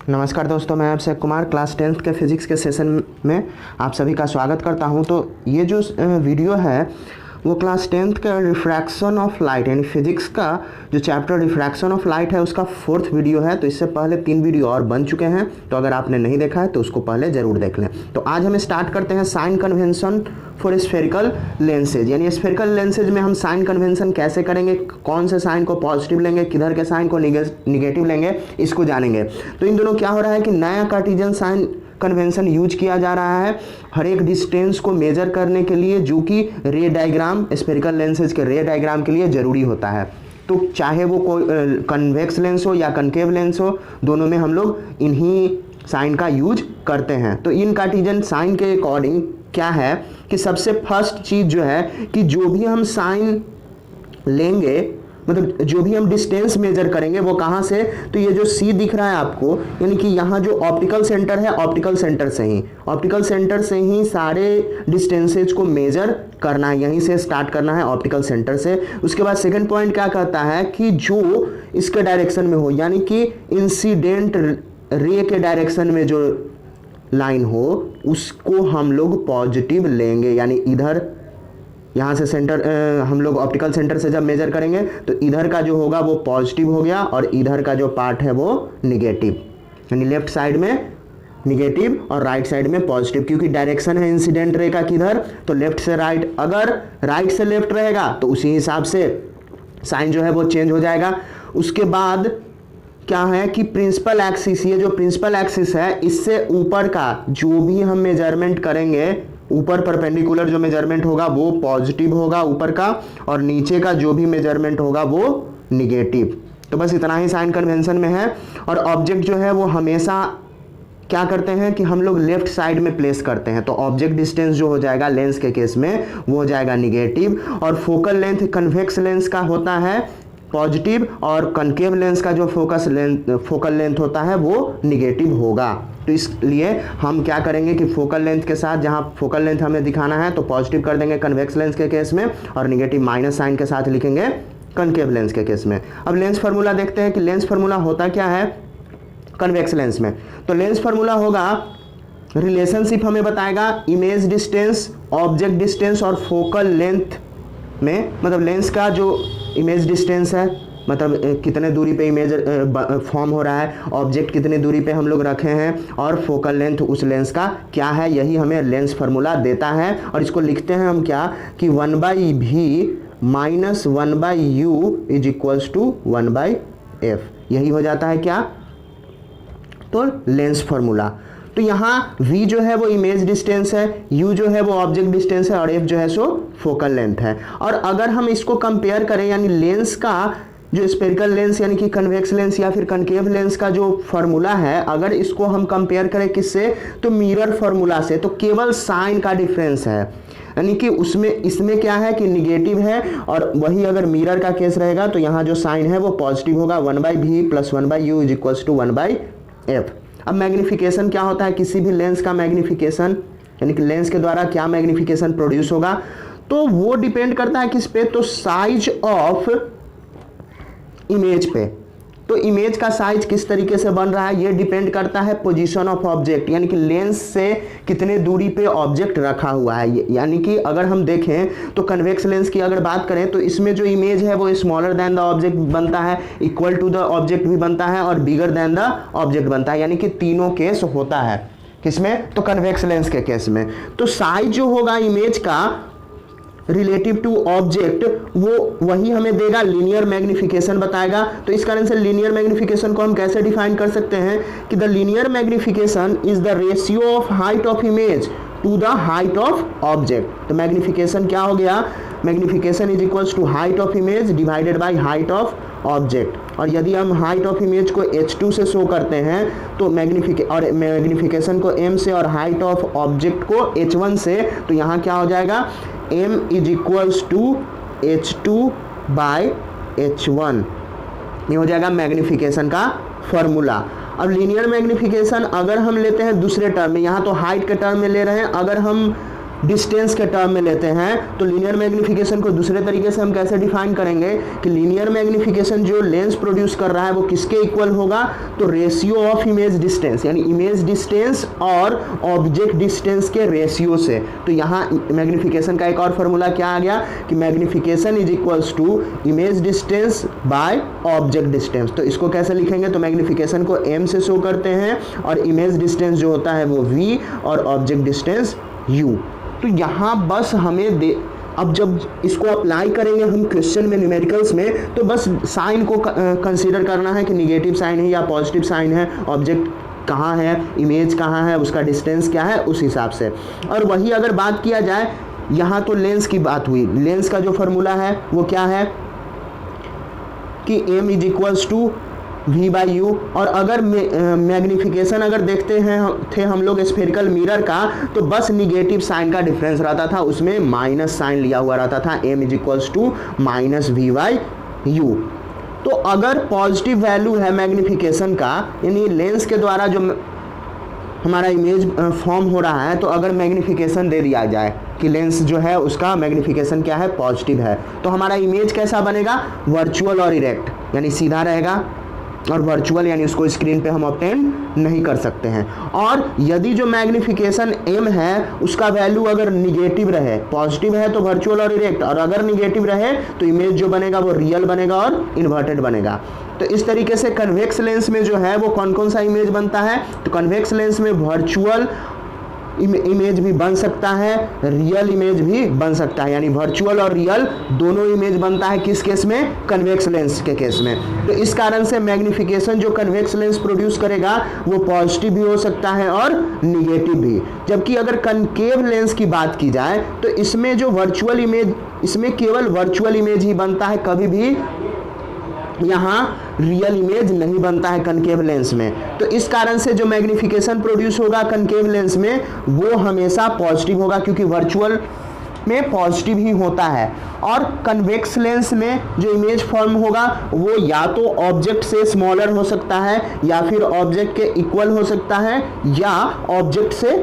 नमस्कार दोस्तों, मैं अभिषेक कुमार क्लास 10th के फिज़िक्स के सेशन में आप सभी का स्वागत करता हूं। तो ये जो वीडियो है वो क्लास 10th का रिफ्रैक्शन ऑफ लाइट यानी फिज़िक्स का जो चैप्टर रिफ्रैक्शन ऑफ लाइट है उसका 4th वीडियो है। तो इससे पहले 3 वीडियो और बन चुके हैं, तो अगर आपने नहीं देखा है तो उसको पहले ज़रूर देख लें। तो आज हम स्टार्ट करते हैं sign convention for spherical lenses, यानी स्फेरिकल लेंसेज में हम साइन कन्वेंशन कैसे करेंगे, कौन से साइन को पॉजिटिव लेंगे, किधर के साइन को निगेटिव लेंगे, इसको जानेंगे। तो इन दोनों क्या हो रहा है कि नया कार्टेशियन साइन कन्वेंशन यूज किया जा रहा है हर एक डिस्टेंस को मेजर करने के लिए, जो कि रे डायग्राम स्फेरिकल लेंसेज के रे डायग्राम के लिए ज़रूरी होता है। तो चाहे वो कोई कन्वेक्स लेंस हो या कनकेव लेंस हो, दोनों में हम लोग इन्हीं साइन का यूज करते हैं। तो इन कार्टेशियन साइन के अकॉर्डिंग क्या है कि सबसे फर्स्ट चीज़ जो है कि जो भी हम साइन लेंगे, मतलब जो भी हम डिस्टेंस मेजर करेंगे वो कहाँ से, तो ये जो सी दिख रहा है आपको, यानी कि यहाँ जो ऑप्टिकल सेंटर है, ऑप्टिकल सेंटर से ही सारे डिस्टेंसेज को मेजर करना है, यहीं से स्टार्ट करना है ऑप्टिकल सेंटर से। उसके बाद सेकंड पॉइंट क्या कहता है कि जो इसके डायरेक्शन में हो, यानी कि इंसिडेंट रे के डायरेक्शन में जो लाइन हो उसको हम लोग पॉजिटिव लेंगे, यानी इधर यहाँ से सेंटर हम लोग ऑप्टिकल सेंटर से जब मेजर करेंगे तो इधर का जो होगा वो पॉजिटिव हो गया और इधर का जो पार्ट है वो निगेटिव, यानी लेफ्ट साइड में निगेटिव और राइट साइड में पॉजिटिव, क्योंकि डायरेक्शन है इंसिडेंट रे का किधर, तो लेफ्ट से राइट। अगर राइट से लेफ्ट रहेगा तो उसी हिसाब से साइन जो है वो चेंज हो जाएगा। उसके बाद क्या है कि प्रिंसिपल एक्सिस, ये जो प्रिंसिपल एक्सिस है इससे ऊपर का जो भी हम मेजरमेंट करेंगे, ऊपर परपेंडिकुलर जो मेजरमेंट होगा वो पॉजिटिव होगा ऊपर का, और नीचे का जो भी मेजरमेंट होगा वो निगेटिव। तो बस इतना ही साइन कन्वेंशन में है। और ऑब्जेक्ट जो है वो हमेशा क्या करते हैं कि हम लोग लेफ्ट साइड में प्लेस करते हैं, तो ऑब्जेक्ट डिस्टेंस जो हो जाएगा लेंस के केस में वो हो जाएगा निगेटिव, और फोकल लेंथ कन्वेक्स लेंस का होता है पॉजिटिव, और कनकेव लेंस का जो फोकल लेंथ होता है वो निगेटिव होगा। तो इसलिए हम क्या करेंगे कि फोकल लेंथ के साथ, जहाँ फोकल लेंथ हमें दिखाना है तो पॉजिटिव कर देंगे कन्वेक्स लेंस के केस में, और निगेटिव माइनस साइन के साथ लिखेंगे कनकेव लेंस के केस में। अब लेंस फार्मूला देखते हैं कि लेंस फार्मूला होता क्या है कन्वेक्स लेंस में। तो लेंस फार्मूला होगा, रिलेशनशिप हमें बताएगा इमेज डिस्टेंस, ऑब्जेक्ट डिस्टेंस और फोकल लेंथ में, मतलब लेंस का जो इमेज डिस्टेंस है, मतलब कितने दूरी पे इमेज फॉर्म हो रहा है, ऑब्जेक्ट कितने दूरी पे हम लोग रखे हैं, और फोकल लेंथ उस लेंस का क्या है, यही हमें लेंस फार्मूला देता है। और इसको लिखते हैं हम क्या कि 1/v minus 1/u is equals to 1/f, यही हो जाता है क्या, तो लेंस फार्मूला। तो यहाँ v जो है वो इमेज डिस्टेंस है, u जो है वो ऑब्जेक्ट डिस्टेंस है, और f जो है सो फोकल लेंथ है। और अगर हम इसको कंपेयर करें, यानी लेंस का जो स्फेरिकल लेंस यानी कि कन्वेक्स लेंस या फिर कनकेव लेंस का जो फार्मूला है, अगर इसको हम कंपेयर करें किससे, तो मिरर फार्मूला से, तो केवल साइन का डिफरेंस है, यानी कि उसमें इसमें क्या है कि निगेटिव है, और वही अगर मिरर का केस रहेगा तो यहाँ जो साइन है वो पॉजिटिव होगा, 1/v plus 1/u is equals to 1/f। अब मैग्निफिकेशन क्या होता है, किसी भी लेंस का मैग्निफिकेशन, यानी कि लेंस के द्वारा क्या मैग्निफिकेशन प्रोड्यूस होगा, तो वो डिपेंड करता है किस पे, तो साइज ऑफ इमेज पे। तो इमेज का साइज किस तरीके से बन रहा है ये डिपेंड करता है पोजीशन ऑफ ऑब्जेक्ट, यानी कि लेंस से कितने दूरी पे ऑब्जेक्ट रखा हुआ है। यानी कि अगर हम देखें तो कन्वेक्स लेंस की अगर बात करें तो इसमें जो इमेज है वो स्मॉलर देन द ऑब्जेक्ट बनता है, इक्वल टू द ऑब्जेक्ट भी बनता है, और बिगर देन द ऑब्जेक्ट बनता है, यानी कि तीनों केस होता है किसमें, तो कन्वेक्स लेंस के केस में। तो साइज जो होगा इमेज का रिलेटिव टू ऑब्जेक्ट वो वही हमें देगा, लीनियर मैग्निफिकेशन बताएगा। तो इस कारण से लीनियर मैग्निफिकेशन को हम कैसे डिफाइन कर सकते हैं कि the linear magnification is the ratio of height of image to the height of object. तो मैग्निफिकेशन क्या हो गया, magnification is equals to height of image divided by height of object. और यदि हम हाइट ऑफ इमेज को h2 से show करते हैं तो मैग्निफिकेशन को m से और हाइट ऑफ ऑब्जेक्ट को h1 से, तो यहाँ क्या हो जाएगा, m is equals to h2/h1, ये हो जाएगा मैग्निफिकेशन का फॉर्मूला। अब लीनियर मैग्निफिकेशन अगर हम लेते हैं दूसरे टर्म में, यहाँ तो हाइट के टर्म में ले रहे हैं, अगर हम डिस्टेंस के टर्म में लेते हैं तो लीनियर मैग्निफिकेशन को दूसरे तरीके से हम कैसे डिफाइन करेंगे कि लीनियर मैग्निफिकेशन जो लेंस प्रोड्यूस कर रहा है वो किसके इक्वल होगा, तो रेशियो ऑफ इमेज डिस्टेंस, यानी इमेज डिस्टेंस और ऑब्जेक्ट डिस्टेंस के रेशियो से। तो यहाँ मैग्निफिकेशन का एक और फॉर्मूला क्या आ गया कि magnification is equals to image distance by object distance. तो इसको कैसे लिखेंगे, तो मैग्निफिकेशन को m से शो करते हैं और इमेज डिस्टेंस जो होता है वो v और ऑब्जेक्ट डिस्टेंस u। तो यहाँ बस हमें अब जब इसको अप्लाई करेंगे हम क्वेश्चन में न्यूमेरिकल्स में, तो बस साइन को कंसीडर करना है कि निगेटिव साइन है या पॉजिटिव साइन है, ऑब्जेक्ट कहाँ है, इमेज कहाँ है, उसका डिस्टेंस क्या है, उस हिसाब से। और वही अगर बात किया जाए, यहाँ तो लेंस की बात हुई, लेंस का जो फॉर्मूला है वो क्या है कि m is equals to v by U. और अगर मैग्निफिकेशन अगर देखते हैं थे हम लोग स्फेरिकल मिरर का, तो बस निगेटिव साइन का डिफरेंस रहता था, उसमें माइनस साइन लिया हुआ रहता था, m is equals to minus V by U. तो अगर पॉजिटिव वैल्यू है मैग्निफिकेशन का, यानी लेंस के द्वारा जो हमारा इमेज फॉर्म हो रहा है, तो अगर मैग्निफिकेशन दे दिया जाए कि लेंस जो है उसका मैग्निफिकेशन क्या है, पॉजिटिव है, तो हमारा इमेज कैसा बनेगा, वर्चुअल और इरेक्ट, यानी सीधा रहेगा, और वर्चुअल यानी उसको स्क्रीन पे हम ऑब्टेन नहीं कर सकते हैं। और यदि जो मैग्निफिकेशन m है उसका वैल्यू अगर निगेटिव रहे, पॉजिटिव है तो वर्चुअल और इरेक्ट, और अगर निगेटिव रहे तो इमेज जो बनेगा वो रियल बनेगा और इन्वर्टेड बनेगा। तो इस तरीके से कन्वेक्स लेंस में जो है वो कौन कौन सा इमेज बनता है, तो कन्वेक्स लेंस में वर्चुअल इमेज भी बन सकता है, रियल इमेज भी बन सकता है, यानी वर्चुअल और रियल दोनों इमेज बनता है किस केस में, कन्वेक्स लेंस के केस में। तो इस कारण से मैग्निफिकेशन जो कन्वेक्स लेंस प्रोड्यूस करेगा वो पॉजिटिव भी हो सकता है और निगेटिव भी। जबकि अगर कनकेव लेंस की बात की जाए तो इसमें जो वर्चुअल इमेज, इसमें केवल वर्चुअल इमेज ही बनता है, कभी भी यहाँ रियल इमेज नहीं बनता है कनकेव लेंस में। तो इस कारण से जो मैग्निफिकेशन प्रोड्यूस होगा कनकेव लेंस में वो हमेशा पॉजिटिव होगा, क्योंकि वर्चुअल में पॉजिटिव ही होता है। और कन्वेक्स लेंस में जो इमेज फॉर्म होगा वो या तो ऑब्जेक्ट से स्मॉलर हो सकता है, या फिर ऑब्जेक्ट के इक्वल हो सकता है, या ऑब्जेक्ट से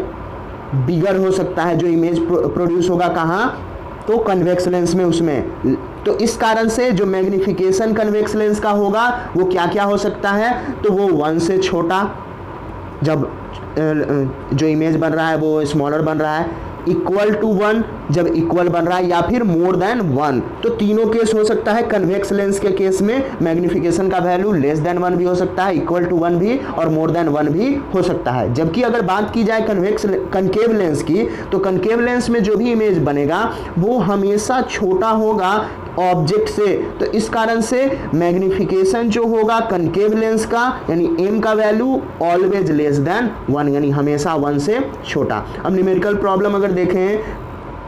बिगर हो सकता है जो इमेज प्रोड्यूस होगा कहाँ, तो कन्वेक्स लेंस में उसमें। तो इस कारण से जो मैग्निफिकेशन कन्वेक्स लेंस का होगा वो क्या क्या हो सकता है, तो वो 1 से छोटा, जब जो इमेज बन रहा है वो स्मॉलर बन रहा है, इक्वल टू 1 जब इक्वल बन रहा है, या फिर मोर देन 1। तो तीनों केस हो सकता है। कन्वेक्स लेंस के केस में मैग्निफिकेशन का वैल्यू लेस देन 1 भी हो सकता है, इक्वल टू 1 भी, और मोर देन 1 भी हो सकता है। जबकि अगर बात की जाए कनकेव लेंस की, तो कनकेव लेंस में जो भी इमेज बनेगा वो हमेशा छोटा होगा ऑब्जेक्ट से। तो इस कारण से मैग्निफिकेशन जो होगा कनकेव लेंस का, यानी m का वैल्यू ऑलवेज लेस देन 1, यानी हमेशा 1 से छोटा। अब न्यूमेरिकल प्रॉब्लम अगर देखें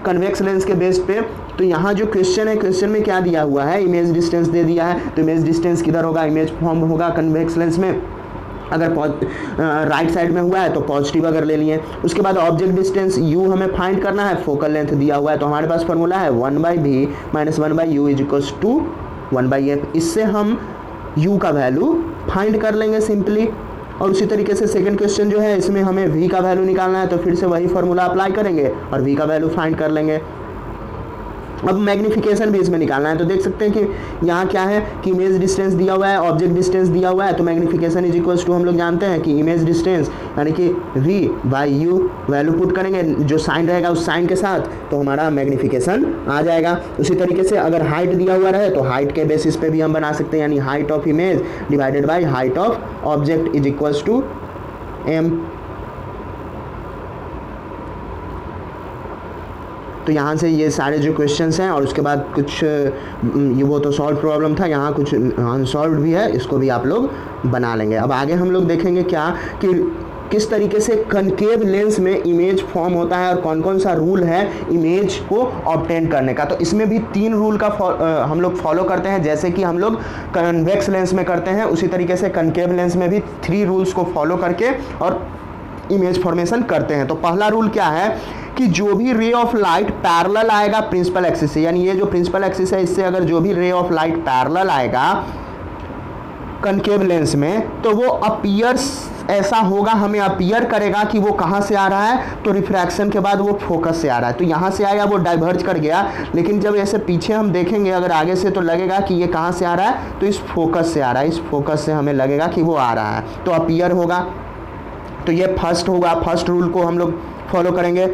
कन्वेक्स लेंस के बेस पे, तो यहाँ जो क्वेश्चन है, क्वेश्चन में क्या दिया हुआ है, इमेज डिस्टेंस दे दिया है। तो इमेज डिस्टेंस किधर होगा, इमेज फॉर्म होगा कन्वेक्स लेंस में, अगर राइट साइड में हुआ है तो पॉजिटिव अगर ले लिए। उसके बाद ऑब्जेक्ट डिस्टेंस u हमें फाइंड करना है, फोकल लेंथ दिया हुआ है, तो हमारे पास फॉर्मूला है 1/v minus 1/u is equals to 1/f। इससे हम u का वैल्यू फाइंड कर लेंगे सिंपली। और उसी तरीके से सेकंड क्वेश्चन जो है इसमें हमें v का वैल्यू निकालना है, तो फिर से वही फॉर्मूला अप्लाई करेंगे और v का वैल्यू फाइंड कर लेंगे। अब मैग्निफिकेशन भी इसमें निकालना है, तो देख सकते हैं कि यहाँ क्या है कि इमेज डिस्टेंस दिया हुआ है, ऑब्जेक्ट डिस्टेंस दिया हुआ है, तो मैग्निफिकेशन इज इक्वल्स टू हम लोग जानते हैं कि इमेज डिस्टेंस यानी कि v by you, value put करेंगे जो साइन रहेगा उस साइन के साथ, तो हमारा मैग्निफिकेशन आ जाएगा। उसी तरीके से अगर हाइट दिया हुआ रहे तो हाइट के बेसिस पे भी हम बना सकते हैं, यानी height of image divided by height of object is equals to m। तो यहाँ से ये सारे जो क्वेश्चंस हैं, और उसके बाद कुछ ये वो तो सॉल्व प्रॉब्लम था, यहाँ कुछ अनसॉल्व भी है, इसको भी आप लोग बना लेंगे। अब आगे हम लोग देखेंगे क्या कि किस तरीके से कनकेव लेंस में इमेज फॉर्म होता है और कौन कौन सा रूल है इमेज को ऑब्टेन करने का। तो इसमें भी 3 रूल का हम लोग फॉलो करते हैं, जैसे कि हम लोग कन्वेक्स लेंस में करते हैं, उसी तरीके से कनकेव लेंस में भी 3 रूल्स को फॉलो करके और इमेज फॉर्मेशन करते हैं। तो पहला रूल क्या है कि जो भी रे ऑफ लाइट पैरेलल आएगा प्रिंसिपल एक्सिस से, यानी ये जो प्रिंसिपल एक्सिस है इससे अगर जो भी रे ऑफ लाइट पैरेलल आएगा कनकेव लेंस में, तो वो अपीयर्स ऐसा होगा, हमें अपीयर करेगा कि वो कहाँ से आ रहा है, तो रिफ्रैक्शन के बाद वो फोकस से आ रहा है। तो यहाँ से आया, वो डाइवर्ज कर गया, लेकिन जब ऐसे पीछे हम देखेंगे अगर आगे से, तो लगेगा कि ये कहाँ से आ रहा है, तो इस फोकस से आ रहा है। इस फोकस से हमें लगेगा कि वो आ रहा है, तो अपीयर होगा। तो ये फर्स्ट होगा, फर्स्ट रूल को हम लोग फॉलो करेंगे।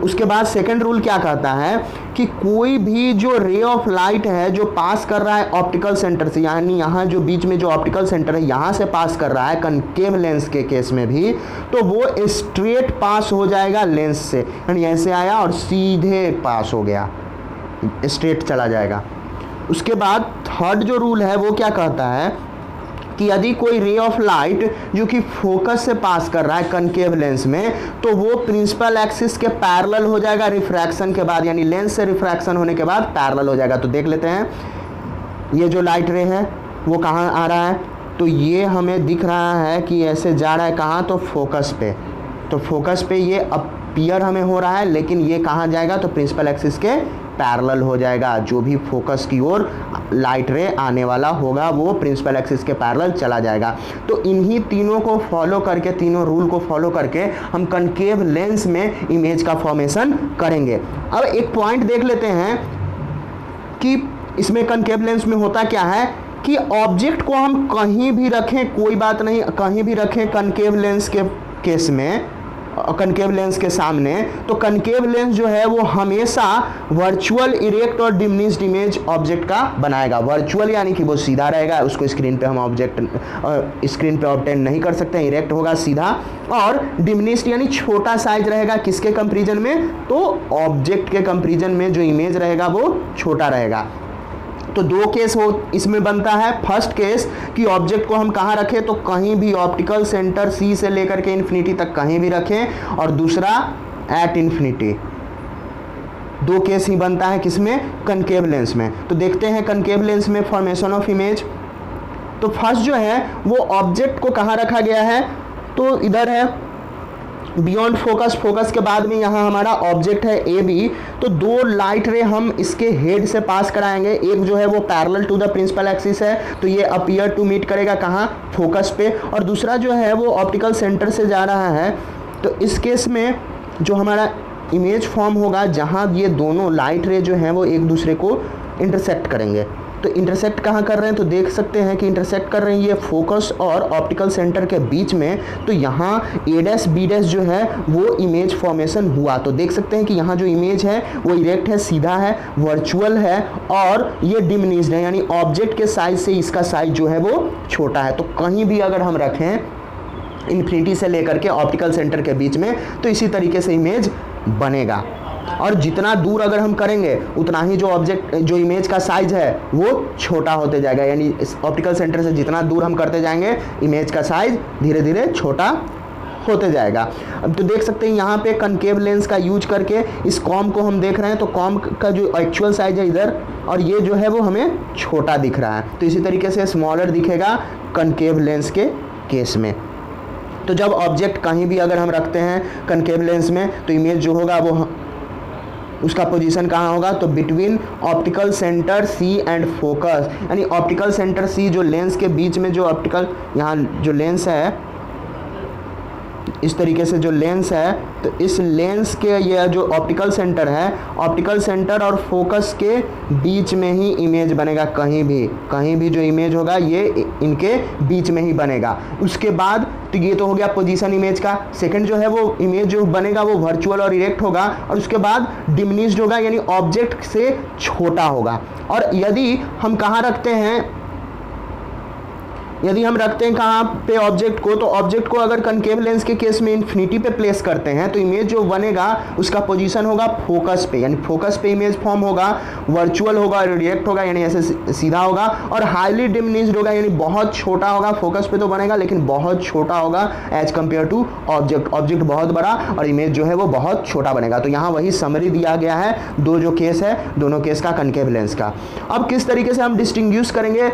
उसके बाद सेकंड रूल क्या कहता है कि कोई भी जो रे ऑफ लाइट है जो पास कर रहा है ऑप्टिकल सेंटर से, यानी यहाँ जो बीच में जो ऑप्टिकल सेंटर है यहाँ से पास कर रहा है कनकेव लेंस के केस में भी, तो वो स्ट्रेट पास हो जाएगा लेंस से, यानी ऐसे आया और सीधे पास हो गया, स्ट्रेट चला जाएगा। उसके बाद थर्ड जो रूल है वो क्या कहता है कि यदि कोई रे ऑफ लाइट जो कि फोकस से पास कर रहा है कनकेव लेंस में, तो वो प्रिंसिपल एक्सिस के पैरेलल हो जाएगा रिफ्रैक्शन के बाद, यानी लेंस से रिफ्रैक्शन होने के बाद पैरेलल हो जाएगा। तो देख लेते हैं, ये जो लाइट रे है वो कहाँ आ रहा है, तो ये हमें दिख रहा है कि ऐसे जा रहा है कहाँ, तो फोकस पे। तो फोकस पे ये अपीयर हमें हो रहा है, लेकिन ये कहाँ जाएगा, तो प्रिंसिपल एक्सिस के पैरेलल हो जाएगा। जो भी फोकस की ओर लाइट रे आने वाला होगा वो प्रिंसिपल एक्सिस के पैरेलल चला जाएगा। तो इन्हीं तीनों को फॉलो करके, तीनों रूल को फॉलो करके हम कनकेव लेंस में इमेज का फॉर्मेशन करेंगे। अब एक पॉइंट देख लेते हैं कि इसमें कनकेव लेंस में होता क्या है कि ऑब्जेक्ट को हम कहीं भी रखें, कोई बात नहीं, कहीं भी रखें कनकेव लेंस के केस में, कनकेव लेंस के सामने, तो कनकेव लेंस जो है वो हमेशा वर्चुअल, इरेक्ट और डिमिनिश्ड इमेज ऑब्जेक्ट का बनाएगा। वर्चुअल यानी कि वो सीधा रहेगा, उसको स्क्रीन पे हम ऑब्जेक्ट स्क्रीन पे ऑब्टेन नहीं कर सकते हैं, इरेक्ट होगा सीधा, और डिमिनिश्ड यानी छोटा साइज रहेगा। किसके कंपैरिजन में, तो ऑब्जेक्ट के कंपैरिजन में जो इमेज रहेगा वो छोटा रहेगा। तो दो केस हो इसमें बनता है। फर्स्ट केस कि ऑब्जेक्ट को हम कहाँ रखें, तो कहीं भी ऑप्टिकल सेंटर सी से लेकर के इन्फिनिटी तक कहीं भी रखें, और दूसरा एट इन्फिनिटी। दो केस ही बनता है किसमें, कनकेव लेंस में। तो देखते हैं कनकेव लेंस में फॉर्मेशन ऑफ इमेज। तो फर्स्ट जो है वो ऑब्जेक्ट को कहाँ रखा गया है, तो इधर है बियॉन्ड फोकस, फोकस के बाद में यहाँ हमारा ऑब्जेक्ट है ए बी। तो दो लाइट रे हम इसके हेड से पास कराएंगे, एक जो है वो parallel to the principal axis है, तो ये अपीयर टू मीट करेगा कहाँ, फोकस पे, और दूसरा जो है वो ऑप्टिकल सेंटर से जा रहा है। तो इस केस में जो हमारा इमेज फॉर्म होगा जहाँ ये दोनों लाइट रे जो हैं वो एक दूसरे को इंटरसेक्ट करेंगे। तो इंटरसेक्ट कहाँ कर रहे हैं, तो देख सकते हैं कि इंटरसेक्ट कर रहे हैं ये फोकस और ऑप्टिकल सेंटर के बीच में। तो यहाँ ए डैश बी डैश जो है वो इमेज फॉर्मेशन हुआ। तो देख सकते हैं कि यहाँ जो इमेज है वो इरेक्ट है, सीधा है, वर्चुअल है, और ये डिमिनिश्ड है, यानी ऑब्जेक्ट के साइज से इसका साइज जो है वो छोटा है। तो कहीं भी अगर हम रखें इन्फिनिटी से लेकर के ऑप्टिकल सेंटर के बीच में, तो इसी तरीके से इमेज बनेगा। और जितना दूर अगर हम करेंगे उतना ही जो ऑब्जेक्ट, जो इमेज का साइज है वो छोटा होते जाएगा, यानी ऑप्टिकल सेंटर से जितना दूर हम करते जाएंगे इमेज का साइज धीरे धीरे छोटा होते जाएगा। अब तो देख सकते हैं यहाँ पे कनकेव लेंस का यूज करके इस कॉम को हम देख रहे हैं, तो कॉम का जो एक्चुअल साइज है इधर, और ये जो है वो हमें छोटा दिख रहा है। तो इसी तरीके से स्मॉलर दिखेगा कनकेव लेंस के केस में। तो जब ऑब्जेक्ट कहीं भी अगर हम रखते हैं कनकेव लेंस में, तो इमेज जो होगा वो उसका पोजीशन कहाँ होगा, तो between optical centre C and focus, यानी ऑप्टिकल सेंटर सी जो लेंस के बीच में जो ऑप्टिकल, यहाँ जो लेंस है इस तरीके से जो लेंस है, तो इस लेंस के ये जो ऑप्टिकल सेंटर है, ऑप्टिकल सेंटर और फोकस के बीच में ही इमेज बनेगा। कहीं भी जो इमेज होगा ये इनके बीच में ही बनेगा। उसके बाद तो ये तो हो गया पोजीशन इमेज का। सेकंड जो है वो इमेज जो बनेगा वो वर्चुअल और इरेक्ट होगा, और उसके बाद डिमिनिश्ड होगा, यानी ऑब्जेक्ट से छोटा होगा। और यदि हम कहाँ रखते हैं, यदि हम रखते हैं कहाँ पे ऑब्जेक्ट को, तो ऑब्जेक्ट को अगर कनकेव लेंस के केस में इन्फिनिटी पे प्लेस करते हैं, तो इमेज जो बनेगा उसका पोजीशन होगा फोकस पे, यानी फोकस पे इमेज फॉर्म होगा, वर्चुअल होगा, रिएक्ट होगा, यानी ऐसे सीधा होगा, और हाईली डिमिनिश्ड होगा, यानी बहुत छोटा होगा। फोकस पे तो बनेगा लेकिन बहुत छोटा होगा as compare to object. Object बहुत बड़ा और इमेज जो है वो बहुत छोटा बनेगा। तो यहाँ वही समरी दिया गया है, दो जो केस है दोनों केस का कनकेव लेंस का। अब किस तरीके से हम डिस्टिंग्विश करेंगे,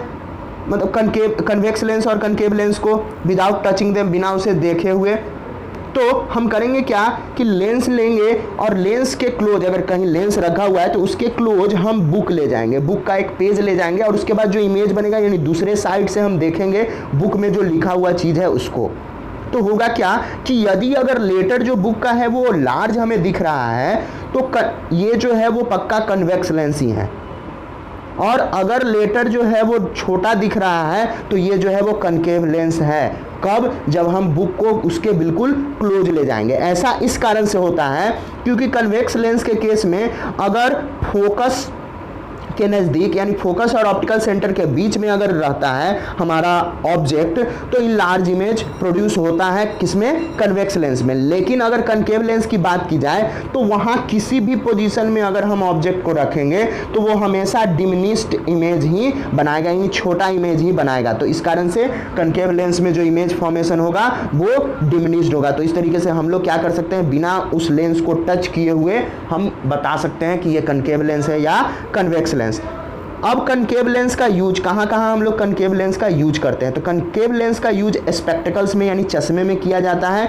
मतलब कन्वेक्स लेंस और कनकेव लेंस को विदाउट टचिंग देम, बिना उसे देखे हुए, तो हम करेंगे क्या कि लेंस लेंगे और लेंस के क्लोज, अगर कहीं लेंस रखा हुआ है तो उसके क्लोज हम बुक ले जाएंगे, बुक का एक पेज ले जाएंगे, और उसके बाद जो इमेज बनेगा यानी दूसरे साइड से हम देखेंगे बुक में जो लिखा हुआ चीज़ है उसको। तो होगा क्या कि यदि अगर लेटर जो बुक का है वो लार्ज हमें दिख रहा है तो ये जो है वो पक्का कन्वेक्स लेंस ही है, और अगर लेटर जो है वो छोटा दिख रहा है तो ये जो है वो कनकेव लेंस है। कब? जब हम बुक को उसके बिल्कुल क्लोज ले जाएंगे। ऐसा इस कारण से होता है क्योंकि कन्वेक्स लेंस के केस में अगर फोकस के नज़दीक यानी फोकस और ऑप्टिकल सेंटर के बीच में अगर रहता है हमारा ऑब्जेक्ट तो इन लार्ज इमेज प्रोड्यूस होता है किसमें? कन्वेक्स लेंस में। लेकिन अगर कनकेव लेंस की बात की जाए तो वहाँ किसी भी पोजीशन में अगर हम ऑब्जेक्ट को रखेंगे तो वो हमेशा डिमिनिश्ड इमेज ही बनाएगा, यानी छोटा इमेज ही बनाएगा। तो इस कारण से कनकेव लेंस में जो इमेज फॉर्मेशन होगा वो डिमिनिश्ड होगा। तो इस तरीके से हम लोग क्या कर सकते हैं, बिना उस लेंस को टच किए हुए हम बता सकते हैं कि ये कनकेव लेंस है या कन्वेक्स लेंस। अब कनकेव लेंस का यूज कहाँ कहाँ हम लोग कनकेव लेंस का यूज करते हैं? तो कनकेव लेंस का यूज स्पेक्टिकल्स में यानी चश्मे में किया जाता है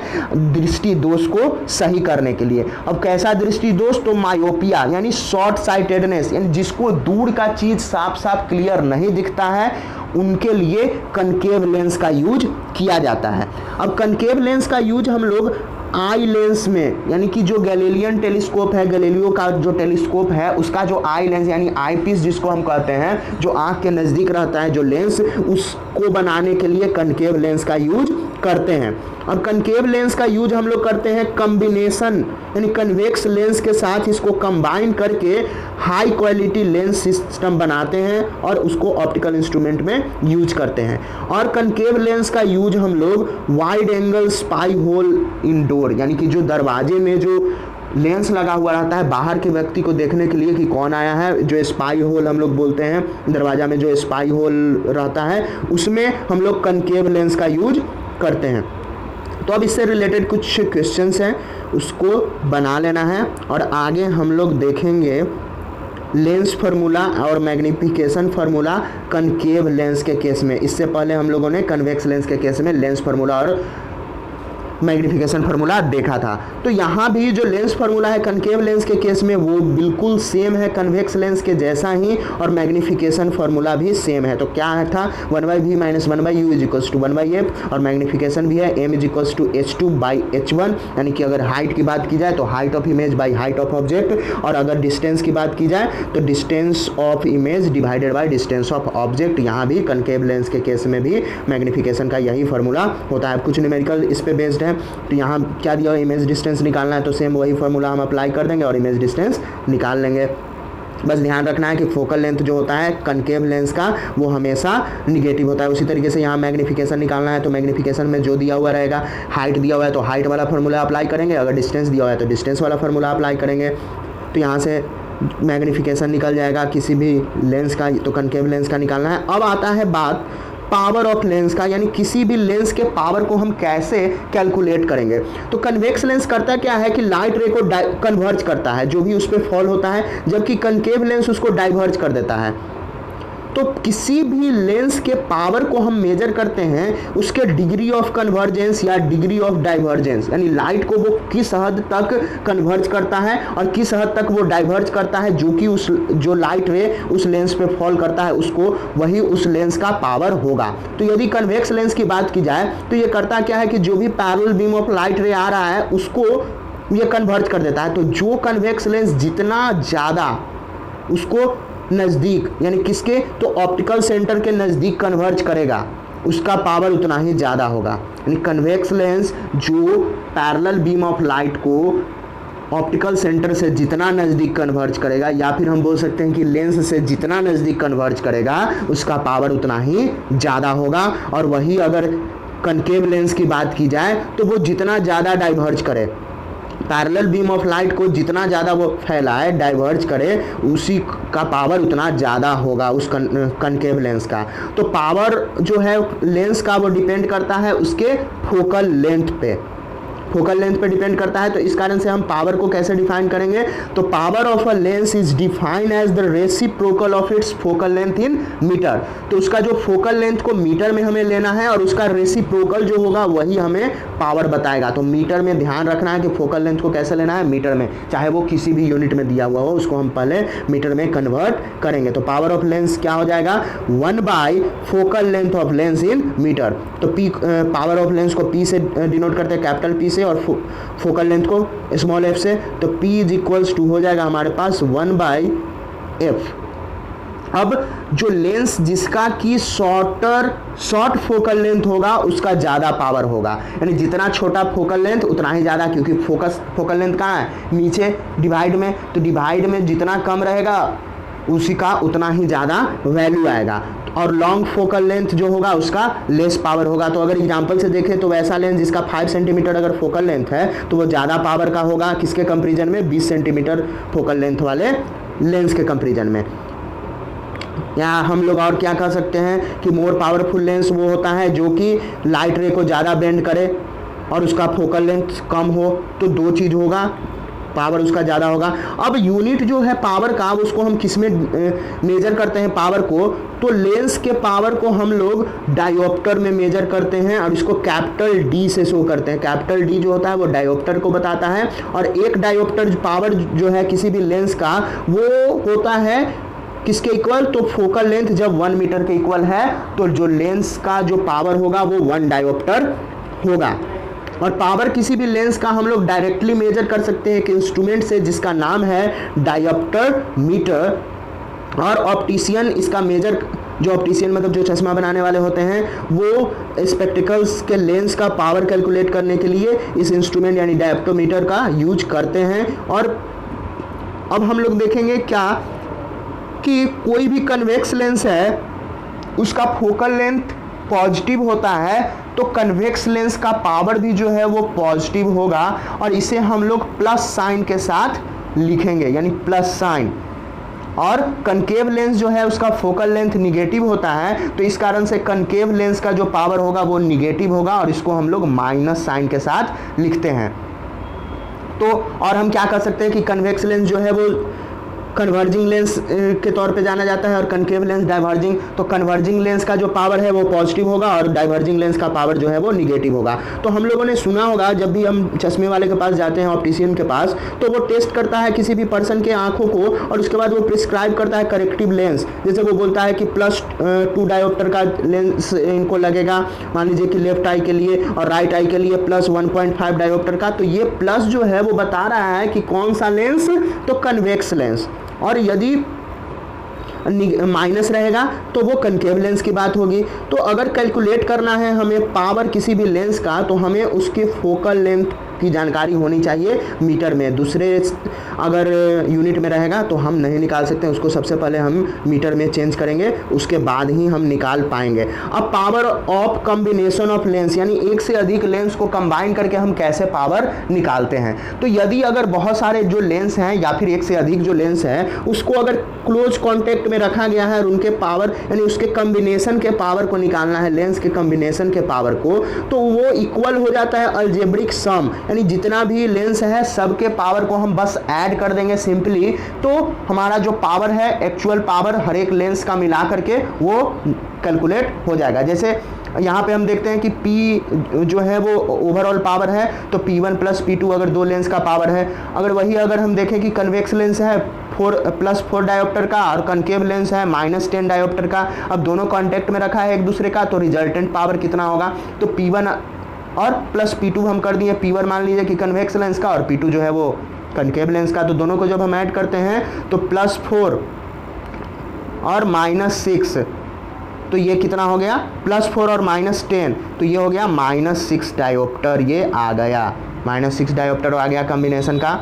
दृष्टि दोष को सही करने के लिए। अब कैसा दृष्टि दोष? तो मायोपिया यानी शॉर्ट साइटेडनेस, यानी जिसको दूर का चीज साफ साफ क्लियर नहीं दिखता है उनके लिए कनकेव लेंस का यूज किया जाता है। अब कनकेव लेंस का यूज हम लोग आई लेंस में, यानी कि जो गैलीलियन टेलीस्कोप है, गैलीलियो का जो टेलीस्कोप है उसका जो आई लेंस यानी आई पीस जिसको हम कहते हैं, जो आंख के नज़दीक रहता है जो लेंस, उसको बनाने के लिए कनकेव लेंस का यूज करते हैं। और कनकेव लेंस का यूज हम लोग करते हैं कॉम्बिनेशन यानी कन्वेक्स लेंस के साथ इसको कंबाइन करके हाई क्वालिटी लेंस सिस्टम बनाते हैं और उसको ऑप्टिकल इंस्ट्रूमेंट में यूज करते हैं। और कनकेव लेंस का यूज हम लोग wide angle spy hole in door, यानी कि जो दरवाजे में जो लेंस लगा हुआ रहता है बाहर के व्यक्ति को देखने के लिए कि कौन आया है, जो स्पाई होल हम लोग बोलते हैं, दरवाजा में जो स्पाई होल रहता है उसमें हम लोग कनकेव लेंस का यूज करते हैं। तो अब इससे रिलेटेड कुछ क्वेश्चंस हैं उसको बना लेना है और आगे हम लोग देखेंगे लेंस फार्मूला और मैग्निफिकेशन फार्मूला कनकेव लेंस के केस में। इससे पहले हम लोगों ने कन्वेक्स लेंस के केस में लेंस फार्मूला और मैग्निफिकेशन फार्मूला देखा था। तो यहाँ भी जो लेंस फार्मूला है कनकेव लेंस के केस में वो बिल्कुल सेम है कन्वेक्स लेंस के जैसा ही, और मैग्निफिकेशन फार्मूला भी सेम है। तो क्या था? 1/v - 1/u = 1/f, और मैग्निफिकेशन भी है m = h2/h1, यानी कि अगर हाइट की बात की जाए तो height of image by height of object, और अगर डिस्टेंस की बात की जाए तो distance of image divided by distance of object. यहाँ भी कनकेव लेंस के केस में भी मैग्निफिकेशन का यही फार्मूला होता है। कुछ न्यूमेरिकल इस पे बेस्ड है। तो यहाँ क्या दिया, इमेज डिस्टेंस निकालना है तो सेम वही फार्मूला हम अप्लाई कर देंगे और इमेज डिस्टेंस निकाल लेंगे। बस ध्यान रखना है कि फोकल लेंथ जो होता है कनकेव लेंस का वो हमेशा निगेटिव होता है। उसी तरीके से यहाँ मैग्निफिकेशन निकालना है तो मैग्निफिकेशन में जो दिया हुआ रहेगा, हाइट दिया हुआ है तो हाइट वाला फार्मूला अप्लाई करेंगे, अगर डिस्टेंस दिया हुआ है तो डिस्टेंस वाला फार्मूला अप्लाई करेंगे। तो यहाँ से मैग्निफिकेशन निकल जाएगा किसी भी लेंस का, तो कनकेव लेंस का निकालना है। अब आता है बात पावर ऑफ लेंस का, यानी किसी भी लेंस के पावर को हम कैसे कैलकुलेट करेंगे। तो कन्वेक्स लेंस करता क्या है कि लाइट रे को कन्वर्ज करता है जो भी उस पर फॉल होता है, जबकि कनकेव लेंस उसको डाइवर्ज कर देता है। तो किसी भी लेंस के पावर को हम मेजर करते हैं उसके डिग्री ऑफ कन्वर्जेंस या डिग्री ऑफ डाइवर्जेंस, यानी लाइट को वो किस हद तक कन्वर्ज करता है और किस हद तक वो डाइवर्ज करता है, जो कि उस जो लाइट रे उस लेंस पे फॉल करता है उसको वही उस लेंस का पावर होगा। तो यदि कन्वेक्स लेंस की बात की जाए तो ये करता क्या है कि जो भी पैरेलल बीम ऑफ लाइट रे आ रहा है उसको ये कन्वर्ज कर देता है। तो जो कन्वेक्स लेंस जितना ज़्यादा उसको नज़दीक, यानी किसके, तो ऑप्टिकल सेंटर के नज़दीक कन्वर्ज करेगा उसका पावर उतना ही ज़्यादा होगा। यानी कन्वेक्स लेंस जो पैरेलल बीम ऑफ लाइट को ऑप्टिकल सेंटर से जितना नज़दीक कन्वर्ज करेगा, या फिर हम बोल सकते हैं कि लेंस से जितना नज़दीक कन्वर्ज करेगा उसका पावर उतना ही ज़्यादा होगा। और वही अगर कनकेव लेंस की बात की जाए तो वो जितना ज़्यादा डाइवर्ज करे, पैरेलल बीम ऑफ लाइट को जितना ज़्यादा वो फैलाए डाइवर्ज करे, उसी का पावर उतना ज़्यादा होगा उस कनकेव लेंस का। तो पावर जो है लेंस का वो डिपेंड करता है उसके फोकल लेंथ पे। फोकल लेंथ पे डिपेंड करता है। तो इस कारण से हम पावर को कैसे डिफाइन करेंगे, तो power of a lens is defined as the reciprocal of its focal length in metre. तो उसका जो फोकल लेंथ को मीटर में हमें लेना है और उसका रेसिप्रोकल जो होगा वही हमें पावर बताएगा। तो मीटर में ध्यान रखना है कि फोकल लेंथ को कैसे लेना है, मीटर में, चाहे वो किसी भी यूनिट में दिया हुआ हो, उसको हम पहले मीटर में कन्वर्ट करेंगे। तो पावर ऑफ लेंस क्या हो जाएगा, 1 by focal length of lens in metre. तो पी, पावर ऑफ लेंस को पी से डिनोट करते हैं, कैपिटल पी से, और फोकल लेंथ को स्मॉल एफ से। तो पी इज इक्वल्स टू हो जाएगा हमारे पास 1 बाई एफ। अब जो लेंस जिसका की शॉर्ट फोकल लेंथ होगा उसका ज़्यादा पावर होगा, यानी जितना छोटा फोकल लेंथ उतना ही ज़्यादा, क्योंकि फोकल लेंथ कहाँ है, नीचे डिवाइड में। तो डिवाइड में जितना कम रहेगा उसी का उतना ही ज़्यादा वैल्यू आएगा, और लॉन्ग फोकल लेंथ जो होगा उसका लेस पावर होगा। तो अगर एग्जांपल से देखें तो वैसा लेंस जिसका 5 सेंटीमीटर अगर फोकल लेंथ है तो वो ज़्यादा पावर का होगा, किसके कंपेरिजन में, 20 सेंटीमीटर फोकल लेंथ वाले लेंस के कंपेरिजन में। या हम लोग और क्या कह सकते हैं कि मोर पावरफुल लेंस वो होता है जो कि लाइट रे को ज़्यादा बेंड करे और उसका फोकल लेंथ कम हो। तो दो चीज़ होगा, पावर उसका ज़्यादा होगा। अब यूनिट जो है पावर का उसको हम किस में मेजर करते हैं पावर को, तो लेंस के पावर को हम लोग डायोप्टर में मेजर करते हैं और इसको कैपिटल डी से शो करते हैं। कैपिटल डी जो होता है वो डायोप्टर को बताता है, और एक डायोप्टर पावर जो है किसी भी लेंस का वो होता है किसके इक्वल, तो फोकल लेंथ जब 1 मीटर के इक्वल है तो जो लेंस का जो पावर होगा वो 1 डायोप्टर होगा। और पावर किसी भी लेंस का हम लोग डायरेक्टली मेजर कर सकते हैं एक इंस्ट्रूमेंट से जिसका नाम है डायोप्टर मीटर। और ऑप्टिशियन इसका मेजर, जो ऑप्टिशियन मतलब जो चश्मा बनाने वाले होते हैं, वो स्पेक्टिकल्स के लेंस का पावर कैलकुलेट करने के लिए इस इंस्ट्रूमेंट यानी डायोप्टोमीटर का यूज करते हैं। और अब हम लोग देखेंगे क्या कि कोई भी कन्वेक्स लेंस है उसका फोकल लेंथ पॉजिटिव होता है तो कन्वेक्स लेंस का पावर भी जो है वो पॉजिटिव होगा, और इसे हम लोग प्लस साइन के साथ लिखेंगे, यानी प्लस साइन। और कनकेव लेंस जो है उसका फोकल लेंथ निगेटिव होता है, तो इस कारण से कनकेव लेंस का जो पावर होगा वो निगेटिव होगा, और इसको हम लोग माइनस साइन के साथ लिखते हैं। तो और हम क्या कर सकते हैं कि कन्वेक्स लेंस जो है वो कन्वर्जिंग लेंस के तौर पे जाना जाता है और कनकेव लेंस डाइवर्जिंग। तो कन्वर्जिंग लेंस का जो पावर है वो पॉजिटिव होगा और डाइवर्जिंग लेंस का पावर जो है वो निगेटिव होगा। तो हम लोगों ने सुना होगा जब भी हम चश्मे वाले के पास जाते हैं, ऑप्टिशियन के पास, तो वो टेस्ट करता है किसी भी पर्सन के आंखों को और उसके बाद वो प्रिस्क्राइब करता है करेक्टिव लेंस। जैसे वो बोलता है कि +2 डायोप्टर का लेंस इनको लगेगा, मान लीजिए कि लेफ्ट आई के लिए, और राइट आई के लिए +1.5 डायोप्टर का। तो ये प्लस जो है वो बता रहा है कि कौन सा लेंस, तो कन्वेक्स लेंस। और यदि माइनस रहेगा तो वो कनकेव लेंस की बात होगी। तो अगर कैलकुलेट करना है हमें पावर किसी भी लेंस का, तो हमें उसके फोकल लेंथ की जानकारी होनी चाहिए मीटर में। दूसरे अगर यूनिट में रहेगा तो हम नहीं निकाल सकते, उसको सबसे पहले हम मीटर में चेंज करेंगे, उसके बाद ही हम निकाल पाएंगे। अब power of combination of lens, यानी एक से अधिक लेंस को कंबाइन करके हम कैसे पावर निकालते हैं। तो यदि अगर बहुत सारे जो लेंस हैं या फिर एक से अधिक जो लेंस है उसको अगर क्लोज कॉन्टेक्ट में रखा गया है और उनके पावर यानी उसके कॉम्बिनेशन के पावर को निकालना है, लेंस के कॉम्बिनेशन के पावर को, तो वो इक्वल हो जाता है अलजेब्रिक सम, यानी जितना भी लेंस है सबके पावर को हम बस ऐड कर देंगे सिंपली। तो हमारा जो पावर है, एक्चुअल पावर हर एक लेंस का मिला करके वो कैलकुलेट हो जाएगा। जैसे यहाँ पे हम देखते हैं कि P जो है वो ओवरऑल पावर है, तो P1 + P2 अगर दो लेंस का पावर है। अगर हम देखें कि कन्वेक्स लेंस है 4 डायोप्टर का और कनकेव लेंस है -10 डायोप्टर का, अब दोनों कॉन्टेक्ट में रखा है एक दूसरे का, तो रिजल्टेंट पावर कितना होगा, तो P1 और +P2 हम कर दिए। P1 मान लीजिए कि कन्वेक्स लेंस का और P2 जो है वो कनकेव लेंस का, तो दोनों को जब हम ऐड करते हैं तो +4 और -6, तो ये कितना हो गया, +4 और -10, तो ये हो गया -6 डायोप्टर, ये आ गया -6 डायोप्टर आ गया कॉम्बिनेशन का।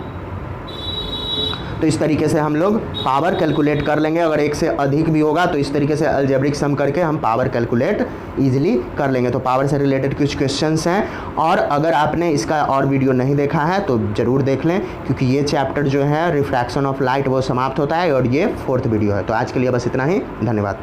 तो इस तरीके से हम लोग पावर कैलकुलेट कर लेंगे। अगर एक से अधिक भी होगा तो इस तरीके से अलजेब्रिक सम करके हम पावर कैलकुलेट इजीली कर लेंगे। तो पावर से रिलेटेड कुछ क्वेश्चंस हैं, और अगर आपने इसका और वीडियो नहीं देखा है तो ज़रूर देख लें, क्योंकि ये चैप्टर जो है रिफ्रैक्शन ऑफ लाइट वो समाप्त होता है और ये 4th वीडियो है। तो आज के लिए बस इतना ही, धन्यवाद।